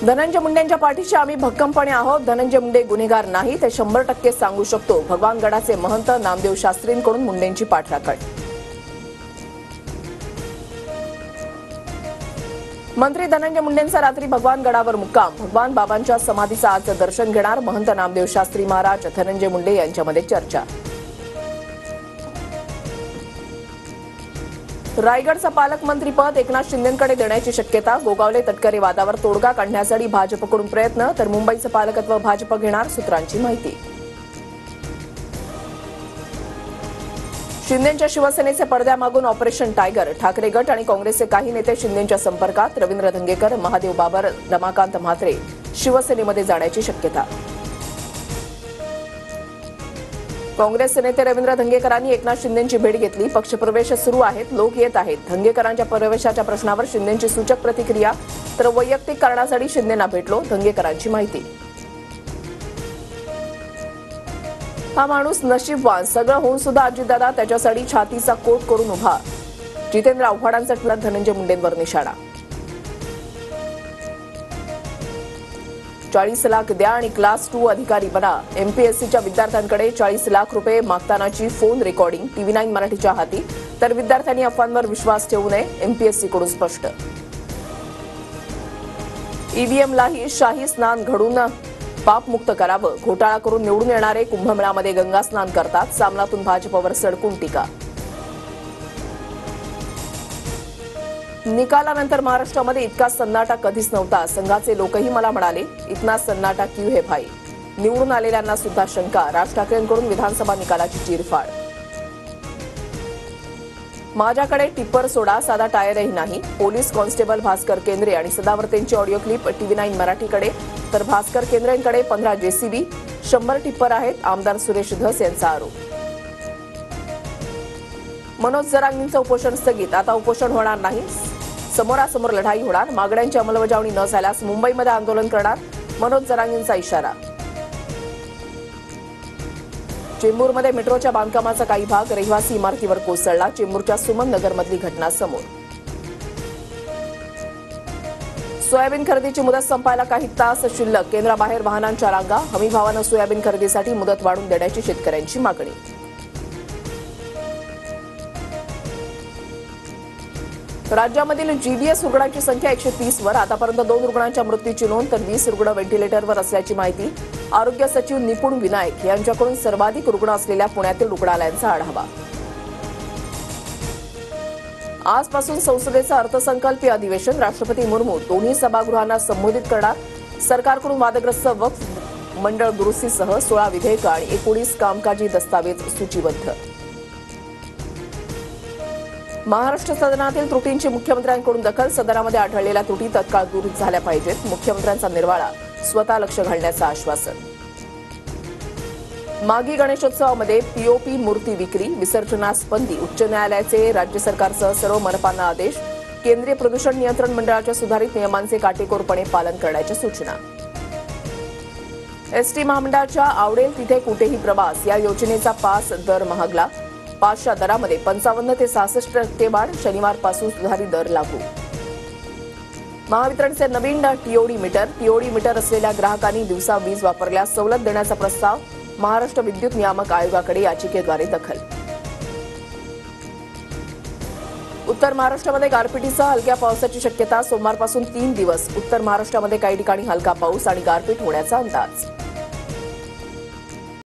धनंजय मुंडेंच्या पाठीशी आम्ही भक्कमपणे आहोत. धनंजय मुंडे गुन्हेगार नाही ते 100% सांगू शकतो. भगवानगडाचे महंत नामदेव शास्त्रींकडून मुंडेंची पाठराखण. मंत्री धनंजय मुंडेंचा रात्री भगवानगडावर मुक्काम. भगवान बाबांच्या समाधीचं आज दर्शन घेणार. महंत नामदेव शास्त्री महाराज धनंजय मुंडे यांच्यामध्ये चर्चा. रायगडचं पालकमंत्रीपद एकनाथ शिंदेंकडे देण्याची शक्यता. गोगावले तटकरे वादावर तोडगा काढण्यासाठी भाजपकडून प्रयत्न, तर मुंबईचं पालकत्व भाजप घेणार, सूत्रांची माहिती. शिंदेंच्या शिवसेनेचे पडद्यामागून ऑपरेशन टायगर. ठाकरे गट आणि काँग्रेसचे काही नेते शिंदेंच्या संपर्कात. रवींद्र धंगेकर, महादेव बाबर, रमाकांत म्हात्रे शिवसेनेमध्ये जाण्याची शक्यता. काँग्रेसचे नेते रवींद्र धंगेकरांनी एकनाथ शिंदेंची भेट घेतली. पक्षप्रवेश सुरू आहेत, लोक येत आहेत. धंगेकरांच्या प्रवेशाच्या प्रश्नावर शिंदेंची सूचक प्रतिक्रिया, तर वैयक्तिक कारणासाठी शिंदेंना भेटलो, धंगेकरांची माहिती. हा माणूस नशीबवान, सगळं होऊन सुद्धा अजितदादा त्याच्यासाठी छातीचा कोट करून उभा. जितेंद्र आव्हाडांचा ट्विट. धनंजय मुंडेंवर निशाणा. 40 लाख द्या आणि क्लास 2 अधिकारी बना. एमपीएससीच्या विद्यार्थ्यांकडे 40 लाख रुपये मागतानाची फोन रेकॉर्डिंग TV9 मराठीच्या हाती. तर विद्यार्थ्यांनी अफवांवर विश्वास ठेवू नये, एमपीएससीकडून स्पष्ट. ईव्हीएमलाही शाही स्नान घडून पापमुक्त करावं. घोटाळा करून निवडून येणारे कुंभमेळ्यामध्ये गंगा स्नान करतात. सामनातून भाजपवर सडकून टीका. निकालानंतर महाराष्ट्रामध्ये इतका सन्नाटा कधीच नव्हता. संघाचे लोकही मला म्हणाले, इतना सन्नाटा क्यू है भाई. निवडून आलेल्यांना सुद्धा शंका. राज ठाकरेंकडून विधानसभा निकालाची चीरफाड. माझ्याकडे टिप्पर सोडा, साधा टायरही नाही. पोलीस कॉन्स्टेबल भास्कर केंद्रे आणि सदावर्तेंची ऑडिओ क्लिप TV9 मराठीकडे. तर भास्कर केंद्रेंकडे 15 JCB, 100 टिप्पर आहेत. आमदार सुरेश धस यांचा आरोप. मनोज जरांगेंचं उपोषण स्थगित. आता उपोषण होणार नाही, समोरासमोर लढाई होणार. मागण्यांची अंमलबजावणी न झाल्यास मुंबईमध्ये आंदोलन करणार, मनोज जरांगेंचा इशारा. चेंबूरमध्ये मेट्रोच्या बांधकामाचा काही भाग रहिवासी इमारतीवर कोसळला. चेंबूरच्या सुमन नगरमधली घटना समोर. सोयाबीन खरेदीची मुदत संपायला काही तास शिल्लक. केंद्राबाहेर वाहनांच्या रांगा. हमीभावानं सोयाबीन खरेदीसाठी मुदत वाढवून देण्याची शेतकऱ्यांची मागणी. राज्यामधील GBS रुग्णांची संख्या 130 वर. आतापर्यंत 2 रुग्णांच्या मृत्यूची नोंद, तर 20 रुग्ण व्हेंटिलेटरवर असल्याची माहिती. आरोग्य सचिव निपुण विनायक यांच्याकडून सर्वाधिक रुग्ण असलेल्या पुण्यातील रुग्णालयांचा आढावा. आजपासून संसदेचं अर्थसंकल्पीय अधिवेशन. राष्ट्रपती मुर्मू दोन्ही सभागृहांना संबोधित करणार. सरकारकडून वादग्रस्त वक्फ मंडळ दुरुस्तीसह 16 विधेयकं आणि 19 कामकाजी दस्तावेज सूचीबद्ध. महाराष्ट्र सदनातील त्रुटींची मुख्यमंत्र्यांकडून दखल. सदनामध्ये आढळलेल्या त्रुटी तत्काळ दूर झाल्या पाहिजेत. मुख्यमंत्र्यांचा निर्वाळा, स्वतः लक्ष घालण्याचं आश्वासन. मागी गणेशोत्सवामध्ये POP मूर्ती विक्री, विसर्जनास बंदी. उच्च न्यायालयाचे राज्य सरकारसह सर्व मनपांना आदेश. केंद्रीय प्रदूषण नियंत्रण मंडळाच्या सुधारित नियमांचे काटेकोरपणे पालन करण्याच्या सूचना. एसटी महामंडळाच्या आवडेल तिथे कुठेही प्रवास या योजनेचा पास दर महागला. पासच्या दरामध्ये 55 ते 66% वाढ. शनिवारपासून सुधारित दर लागू. महावितरणचे नवीन TOD मीटर. TOD मीटर असलेल्या ग्राहकांनी दिवसा वीज वापरल्यास सवलत देण्याचा प्रस्ताव. महाराष्ट्र विद्युत नियामक आयोगाकडे याचिकेद्वारे दखल. उत्तर महाराष्ट्रामध्ये गारपिटीसह हलक्या पावसाची शक्यता. सोमवारपासून 3 दिवस उत्तर महाराष्ट्रामध्ये काही ठिकाणी हलका पाऊस आणि गारपीट होण्याचा अंदाज.